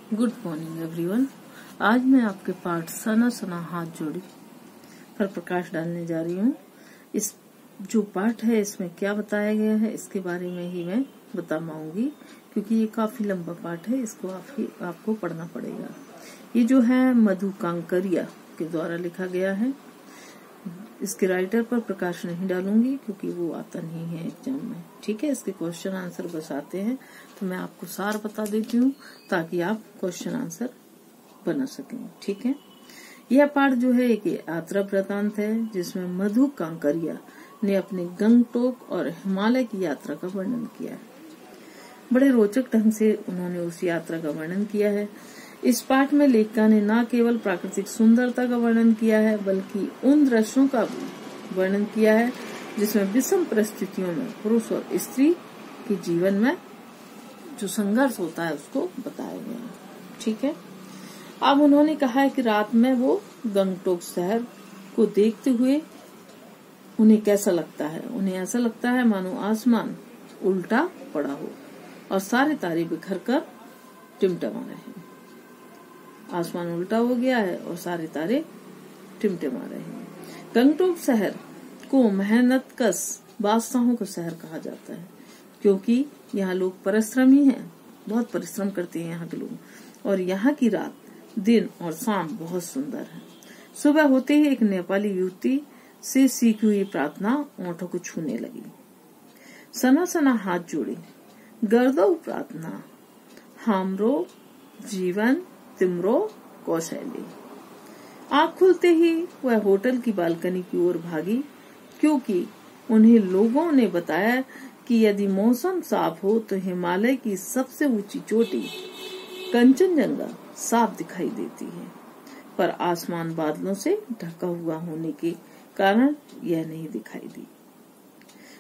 Good morning everyone. आज मैं आपके पाठ सना सना हाथ जोड़ी पर प्रकाश डालने जा रही हूँ। इस जो पाठ है इसमें क्या बताया गया है इसके बारे में ही मैं बता पाऊंगी, क्योंकि ये काफी लंबा पाठ है, इसको आपको पढ़ना पड़ेगा। ये जो है मधु कांकरिया के द्वारा लिखा गया है। इसके राइटर पर प्रकाश नहीं डालूंगी क्योंकि वो आता नहीं है एग्जाम में। ठीक है, इसके क्वेश्चन आंसर बस आते हैं तो मैं आपको सार बता देती हूँ ताकि आप क्वेश्चन आंसर बना सकें। ठीक है, यह पाठ जो है एक यात्रा वृतांत है जिसमें मधु कांकरिया ने अपने गंगटोक और हिमालय की यात्रा का वर्णन किया है। बड़े रोचक ढंग से उन्होंने उस यात्रा का वर्णन किया है। इस पाठ में लेखिका ने न केवल प्राकृतिक सुंदरता का वर्णन किया है बल्कि उन दृश्यों का भी वर्णन किया है जिसमें विषम परिस्थितियों में पुरुष और स्त्री के जीवन में जो संघर्ष होता है उसको बताया गया है। ठीक है, अब उन्होंने कहा है कि रात में वो गंगटोक शहर को देखते हुए उन्हें कैसा लगता है। उन्हें ऐसा लगता है मानो आसमान उल्टा पड़ा हो और सारे तारे बिखर कर टिमटिमा रहे हैं। आसमान उल्टा हो गया है और सारे तारे टिमटिमा रहे हैं। गंगटोक शहर को मेहनतकश बादशाहों का शहर कहा जाता है क्योंकि यहाँ लोग परिश्रमी हैं, बहुत परिश्रम करते हैं यहाँ के लोग। और यहाँ की रात, दिन और शाम बहुत सुंदर है। सुबह होते ही एक नेपाली युवती से सीखी हुई प्रार्थना ओंठों को छूने लगी। सना सना हाथ जोड़ी गर्दो प्रार्थना हामरो जीवन तिमरो कौशैली। आँख खुलते ही वह होटल की बालकनी की ओर भागी क्योंकि उन्हें लोगों ने बताया कि यदि मौसम साफ हो तो हिमालय की सबसे ऊंची चोटी कंचनजंगा साफ दिखाई देती है, पर आसमान बादलों से ढका हुआ होने के कारण यह नहीं दिखाई दी।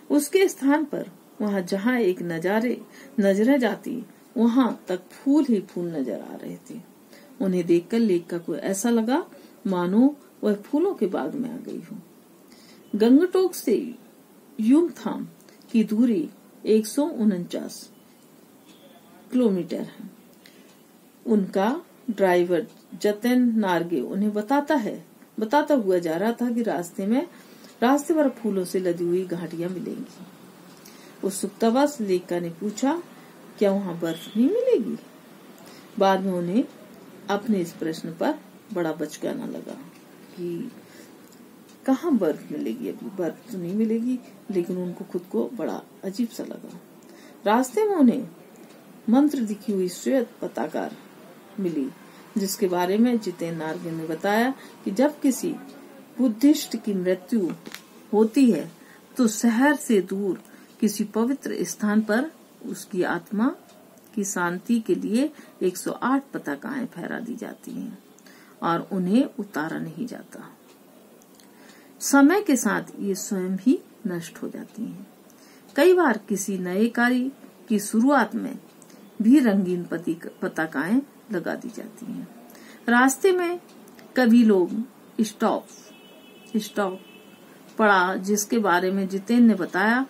उसके स्थान पर वहां जहां एक नजरें जाती वहां तक फूल ही फूल नजर आ रहे थे। उन्हें देखकर लेखिका को ऐसा लगा मानो वह फूलों के बाग में आ गई हो। गंगटोक से युमथाम की दूरी 149 किलोमीटर है। उनका ड्राइवर जतिन नार्गे उन्हें बताता हुआ जा रहा था कि रास्ते पर फूलों से लदी हुई घाटियां मिलेंगी। उत्सुकतावश लेखिका ने पूछा, क्या वहाँ बर्फ नहीं मिलेगी? बाद में उन्हें अपने इस प्रश्न पर बड़ा बचकाना लगा कि कहाँ बर्फ मिलेगी, अभी बर्फ तो नहीं मिलेगी, लेकिन उनको खुद को बड़ा अजीब सा लगा। रास्ते में उन्हें मंत्र दिखी हुई श्वेत पताका मिली जिसके बारे में जितेन नार्गे ने बताया कि जब किसी बुद्धिस्ट की मृत्यु होती है तो शहर से दूर किसी पवित्र स्थान पर उसकी आत्मा की शांति के लिए 108 पताकाएं फहरा दी जाती हैं और उन्हें उतारा नहीं जाता। समय के साथ ये स्वयं ही नष्ट हो जाती हैं। कई बार किसी नए कार्य की शुरुआत में भी रंगीन पताकाएं लगा दी जाती हैं। रास्ते में कभी लोग स्टॉप पड़ा जिसके बारे में जितेन ने बताया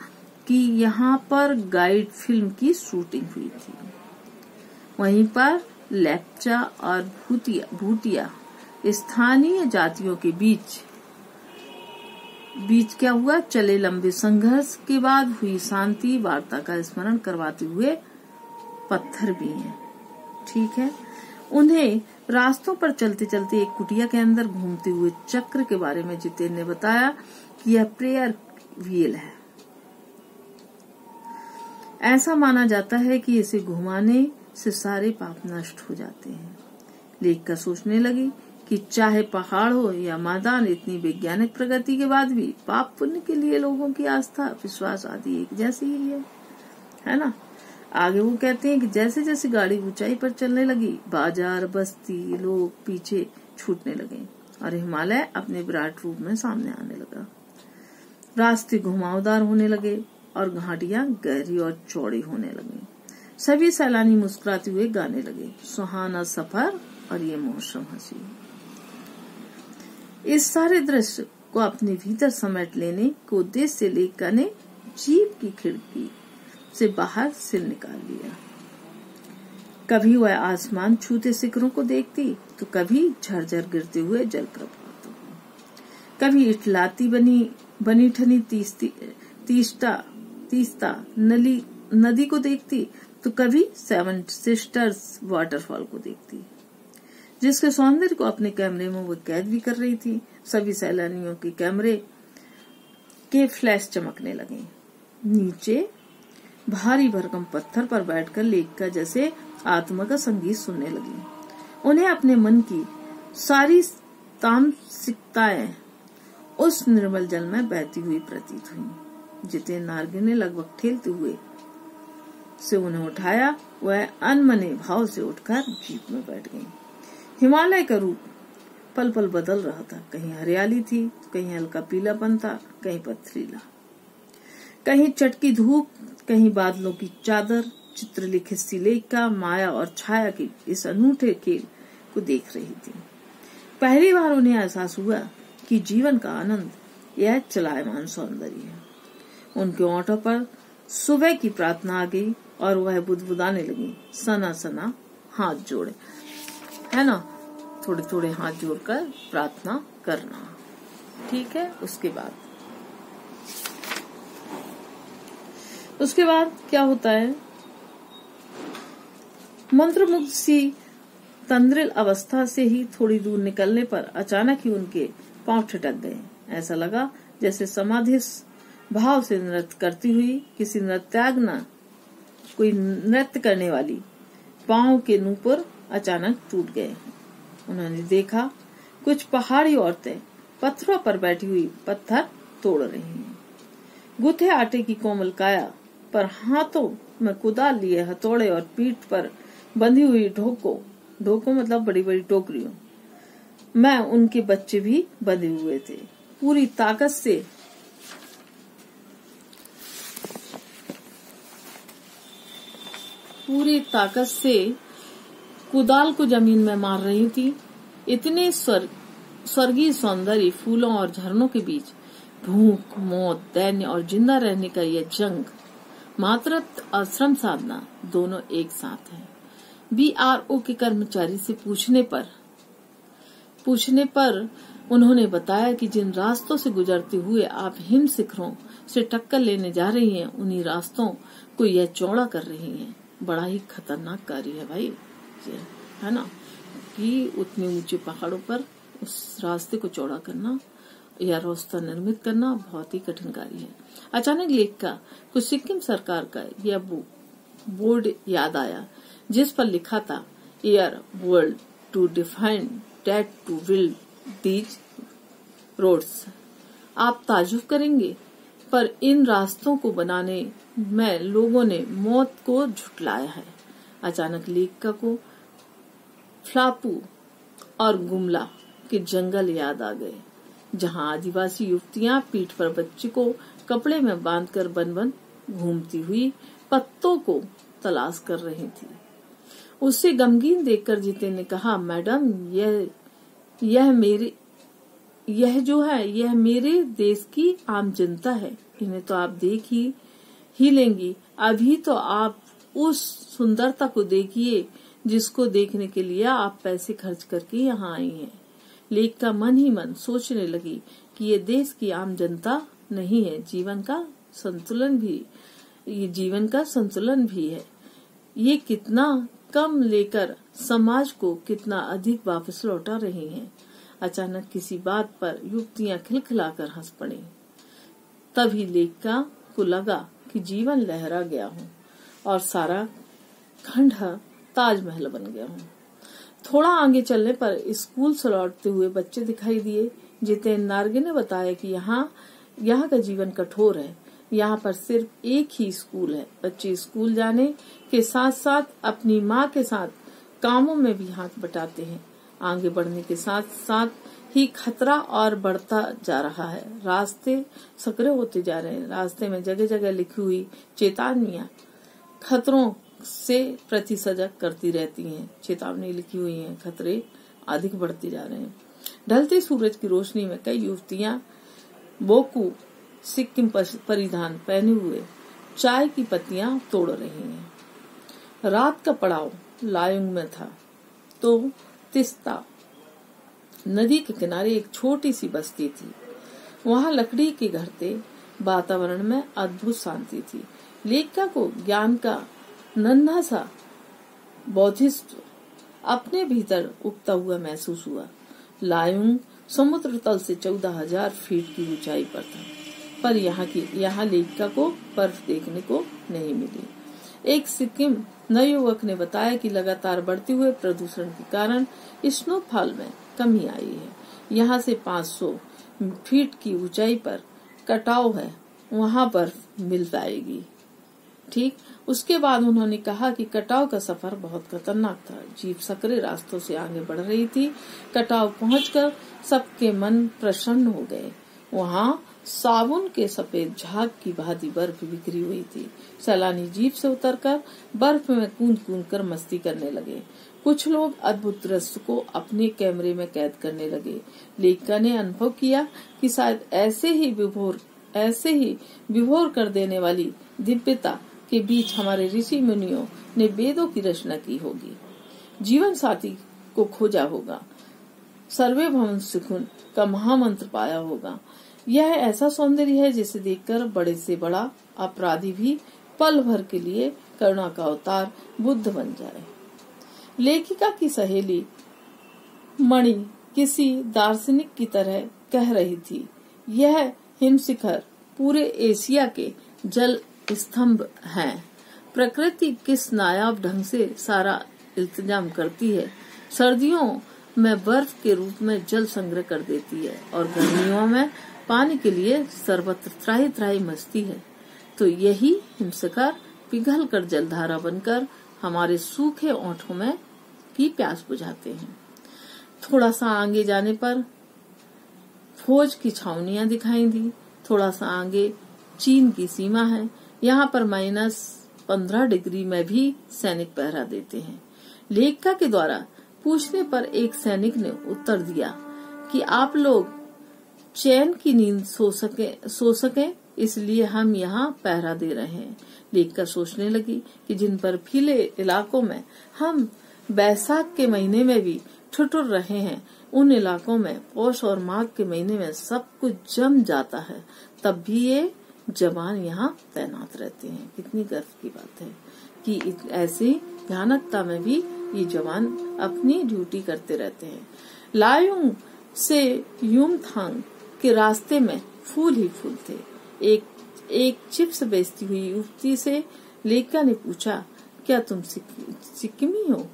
कि यहाँ पर गाइड फिल्म की शूटिंग हुई थी। वहीं पर लेप्चा और भूटिया स्थानीय जातियों के बीच क्या हुआ, चले लंबे संघर्ष के बाद हुई शांति वार्ता का स्मरण करवाते हुए पत्थर भी हैं। ठीक है, उन्हें रास्तों पर चलते चलते एक कुटिया के अंदर घूमते हुए चक्र के बारे में जितेन ने बताया कि यह प्रेयर व्हील है। ऐसा माना जाता है कि इसे घुमाने से सारे पाप नष्ट हो जाते हैं। लेखिका सोचने लगी कि चाहे पहाड़ हो या मैदान, इतनी वैज्ञानिक प्रगति के बाद भी पाप पुण्य के लिए लोगों की आस्था विश्वास आदि एक जैसी ही है ना। आगे वो कहते हैं कि जैसे जैसे गाड़ी ऊंचाई पर चलने लगी बाजार बस्ती लोग पीछे छूटने लगे और हिमालय अपने विराट रूप में सामने आने लगा। रास्ते घुमावदार होने लगे और घाटियां गहरी और चौड़ी होने लगी। सभी सैलानी मुस्कुराते हुए गाने लगे, सुहाना सफर और ये मौसम हंसी। इस सारे दृश्य को अपने भीतर समेट लेने के उद्देश्य से लेखिका ने जीप की खिड़की से बाहर सिर निकाल लिया। कभी वह आसमान छूते शिखरों को देखती तो कभी झरझर गिरते हुए जलप्रपात को, कभी इटलाती बनी ठनी तीस्ता नदी को देखती तो कभी 7 सिस्टर्स वाटरफॉल को देखती, जिसके सौंदर्य को अपने कैमरे में वो कैद भी कर रही थी। सभी सैलानियों के कैमरे के फ्लैश चमकने लगे। नीचे भारी भरकम पत्थर पर बैठकर लेक का जैसे आत्मा का संगीत सुनने लगी। उन्हें अपने मन की सारी तामसिकताएं उस निर्मल जल में बहती हुई प्रतीत हुई। जितेन नार्गिन ने लगभग ठेलते हुए से उन्हें उठाया, वह अनमने भाव से उठकर जीप में बैठ गई। हिमालय का रूप पल पल बदल रहा था। कहीं हरियाली थी तो कहीं हल्का पीलापन था, कहीं पथरीला, कहीं चटकी धूप, कहीं बादलों की चादर। चित्रलिखित सी लेक का माया और छाया के इस अनूठे खेल को देख रही थी। पहली बार उन्हें एहसास हुआ कि जीवन का आनंद यह चलायमान सौंदर्य है। उनके ओंठों पर सुबह की प्रार्थना आ गई और वह बुदबुदाने लगी, सना सना हाथ जोड़े, है ना, थोड़े थोड़े हाथ जोड़कर प्रार्थना करना। ठीक है। उसके बाद क्या होता है, मंत्रमुग्ध सी तंद्रिल अवस्था से ही थोड़ी दूर निकलने पर अचानक ही उनके पांव ठिठक गए। ऐसा लगा जैसे समाधि भाव से नृत्य करती हुई किसी नृत्यांगना, कोई नृत्य करने वाली पांव के नूपुर अचानक टूट गए। उन्होंने देखा कुछ पहाड़ी औरतें पत्थरों पर बैठी हुई पत्थर तोड़ रही हैं। गुथे आटे की कोमल काया पर हाथों में कुदाल लिए हथौड़े और पीठ पर बंधी हुई ढोकों मतलब बड़ी बड़ी टोकरियों में उनके बच्चे भी बंधे हुए थे। पूरी ताकत से कुदाल को जमीन में मार रही थी। इतने स्वर्गीय सौंदर्य, फूलों और झरनों के बीच भूख, मौत, दैन्य और जिंदा रहने का यह जंग, मातृत्व और श्रम साधना दोनों एक साथ है। BRO के कर्मचारी से पूछने पर उन्होंने बताया कि जिन रास्तों से गुजरते हुए आप हिम शिखरों से टक्कर लेने जा रही हैं, उन्हीं रास्तों को यह चौड़ा कर रही हैं। बड़ा ही खतरनाक कार्य है भाई, है ना, कि उतने ऊंचे पहाड़ों पर उस रास्ते को चौड़ा करना या रास्ता निर्मित करना बहुत ही कठिन कार्य है। अचानक लेक का कुछ सिक्किम सरकार का यह बोर्ड याद आया, जिस पर लिखा था, air world to define date to build these roads. आप ताजुब करेंगे, पर इन रास्तों को बनाने में लोगों ने मौत को झुटलाया है। अचानक लेक को फ्लापू और गुमला के जंगल याद आ गए, जहां आदिवासी युवतियां पीठ पर बच्चे को कपड़े में बांधकर बन घूमती हुई पत्तों को तलाश कर रही थी। उसे गमगीन देखकर जितेन ने कहा, मैडम, यह मेरे देश की आम जनता है। इन्हें तो आप देख ही लेंगी। अभी तो आप उस सुंदरता को देखिए जिसको देखने के लिए आप पैसे खर्च करके यहाँ आई हैं। लेक का मन ही मन सोचने लगी कि ये देश की आम जनता नहीं है, जीवन का संतुलन भी है। ये कितना कम लेकर समाज को कितना अधिक वापस लौटा रही हैं। अचानक किसी बात पर युवतियां खिलखिलाकर हंस पड़ी। तभी लेक को लगा कि जीवन लहरा गया हूँ और सारा खंडहर ताजमहल बन गया हूँ। थोड़ा आगे चलने पर स्कूल से लौटते हुए बच्चे दिखाई दिए। जितेन नार्गिन ने बताया कि यहाँ का जीवन कठोर है। यहाँ पर सिर्फ एक ही स्कूल है। बच्चे स्कूल जाने के साथ साथ अपनी माँ के साथ कामों में भी हाथ बटाते हैं। आगे बढ़ने के साथ साथ ही खतरा और बढ़ता जा रहा है। रास्ते सकरे होते जा रहे हैं। रास्ते में जगह जगह लिखी हुई चेतावनियां खतरों से प्रति सजग करती रहती हैं। चेतावनी लिखी हुई है, खतरे अधिक बढ़ते जा रहे हैं। ढलते सूरज की रोशनी में कई युवतियां बोकू सिक्किम परिधान पहने हुए चाय की पत्तियां तोड़ रही हैं। रात का पड़ाव लायुंग में था तो तिस्ता नदी के किनारे एक छोटी सी बस्ती थी। वहाँ लकड़ी के घर थे। वातावरण में अद्भुत शांति थी। लेखिका को ज्ञान का नन्हा सा बौद्धिस्त्व अपने भीतर उगता हुआ महसूस हुआ। लायुंग समुद्र तल से 14,000 फीट की ऊंचाई पर था, पर यहाँ लेखिका को बर्फ देखने को नहीं मिली। एक सिक्किम नवयुवक ने बताया कि लगातार बढ़ते हुए प्रदूषण के कारण स्नोफॉल में कमी आई है। यहाँ से 500 फीट की ऊंचाई पर कटाव है, वहाँ बर्फ मिल पाएगी। ठीक उसके बाद उन्होंने कहा कि कटाव का सफर बहुत खतरनाक था। जीप सकरे रास्तों से आगे बढ़ रही थी। कटाव पहुंचकर सबके मन प्रसन्न हो गए। वहाँ साबुन के सफेद झाग की भांति बर्फ बिखरी हुई थी। सैलानी जीप से उतरकर बर्फ में कूद कर मस्ती करने लगे। कुछ लोग अद्भुत दृश्य को अपने कैमरे में कैद करने लगे। लेखिका ने अनुभव किया कि शायद ऐसे ही विभोर कर देने वाली दिव्यता के बीच हमारे ऋषि मुनियों ने वेदों की रचना की होगी। जीवन साथी को खोजा होगा, सर्वे भवन सुखुन का महामंत्र पाया होगा। यह ऐसा सौंदर्य है जिसे देखकर बड़े से बड़ा अपराधी भी पल भर के लिए करुणा का अवतार बुद्ध बन जाए। लेखिका की सहेली मणि किसी दार्शनिक की तरह कह रही थी, यह हिमशिखर पूरे एशिया के जल स्तंभ हैं। प्रकृति किस नायाब ढंग से सारा इंतजाम करती है। सर्दियों में बर्फ के रूप में जल संग्रह कर देती है और गर्मियों में पानी के लिए सर्वत्र त्राही त्राही मचती है। तो यही हिमशिखर पिघल कर जलधारा बनकर हमारे सूखे ओंठों में की प्यास बुझाते हैं। थोड़ा सा आगे जाने पर फौज की छावनियां दिखाई दी। थोड़ा सा आगे चीन की सीमा है। यहाँ पर -15 डिग्री में भी सैनिक पहरा देते हैं। लेखिका के द्वारा पूछने पर एक सैनिक ने उत्तर दिया कि आप लोग चैन की नींद सो सके इसलिए हम यहाँ पहरा दे रहे हैं। लेखिका सोचने लगी कि जिन बर्फीले इलाकों में हम बैसाख के महीने में भी ठिठुर रहे हैं, उन इलाकों में पौष और माघ के महीने में सब कुछ जम जाता है, तब भी ये जवान यहाँ तैनात रहते हैं। कितनी गर्व की बात है कि ऐसी भयानकता में भी ये जवान अपनी ड्यूटी करते रहते हैं। लायुंग से युमथांग के रास्ते में फूल ही फूल थे। एक चिप्स बेचती हुई युवती से लेखिका ने पूछा, क्या तुम सिक्किमी हो?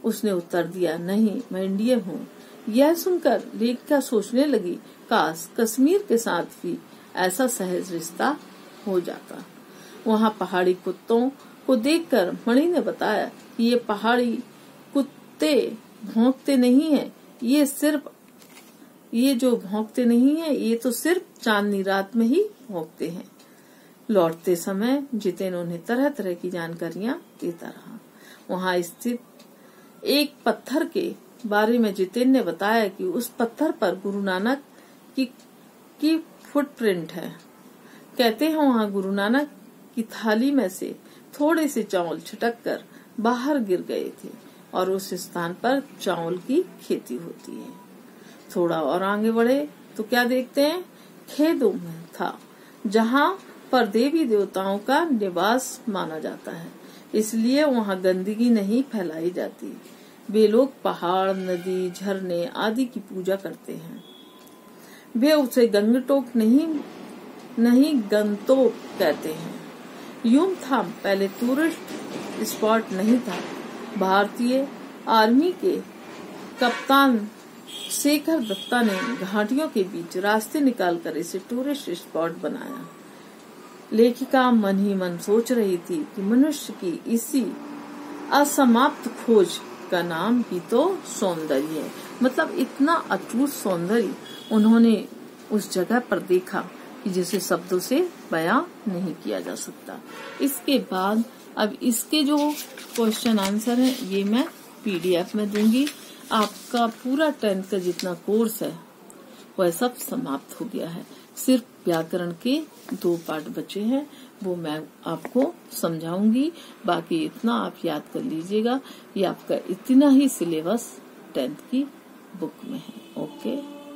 उसने उत्तर दिया, नहीं, मैं इंडियन हूँ। यह सुनकर लेखिका सोचने लगी, काश कश्मीर के साथ भी ऐसा सहज रिश्ता हो जाता। वहाँ पहाड़ी कुत्तों को देखकर मणि ने बताया कि ये पहाड़ी कुत्ते भौंकते नहीं हैं, ये जो भौंकते नहीं है ये तो सिर्फ चांदनी रात में ही भौंकते हैं। लौटते समय जितेन उन्हें तरह तरह की जानकारियां देता रहा। वहाँ स्थित एक पत्थर के बारे में जितेन ने बताया कि उस पत्थर पर गुरु नानक की फुटप्रिंट है। कहते हैं वहाँ गुरु नानक की थाली में से थोड़े से चावल छिटक कर बाहर गिर गए थे और उस स्थान पर चावल की खेती होती है। थोड़ा और आगे बढ़े तो क्या देखते हैं, खेतों में था जहाँ पर देवी देवताओं का निवास माना जाता है, इसलिए वहाँ गंदगी नहीं फैलाई जाती। वे लोग पहाड़, नदी, झरने आदि की पूजा करते हैं। वे उसे गंगटोक नहीं गंगटोक कहते हैं। युमथांग पहले टूरिस्ट स्पॉट नहीं था। भारतीय आर्मी के कप्तान शेखर दत्ता ने घाटियों के बीच रास्ते निकालकर इसे टूरिस्ट स्पॉट बनाया। लेखिका मन ही मन सोच रही थी कि मनुष्य की इसी असमाप्त खोज का नाम ही तो सौंदर्य है। मतलब इतना अटूट सौंदर्य उन्होंने उस जगह पर देखा कि जिसे शब्दों से बयां नहीं किया जा सकता। इसके बाद अब इसके जो क्वेश्चन आंसर है ये मैं PDF में दूंगी। आपका पूरा 10th का जितना कोर्स है वह सब समाप्त हो गया है। सिर्फ व्याकरण के 2 पार्ट बचे हैं। वो मैं आपको समझाऊंगी। बाकी इतना आप याद कर लीजिएगा, ये आपका इतना ही सिलेबस 10th की बुक में है। ओके।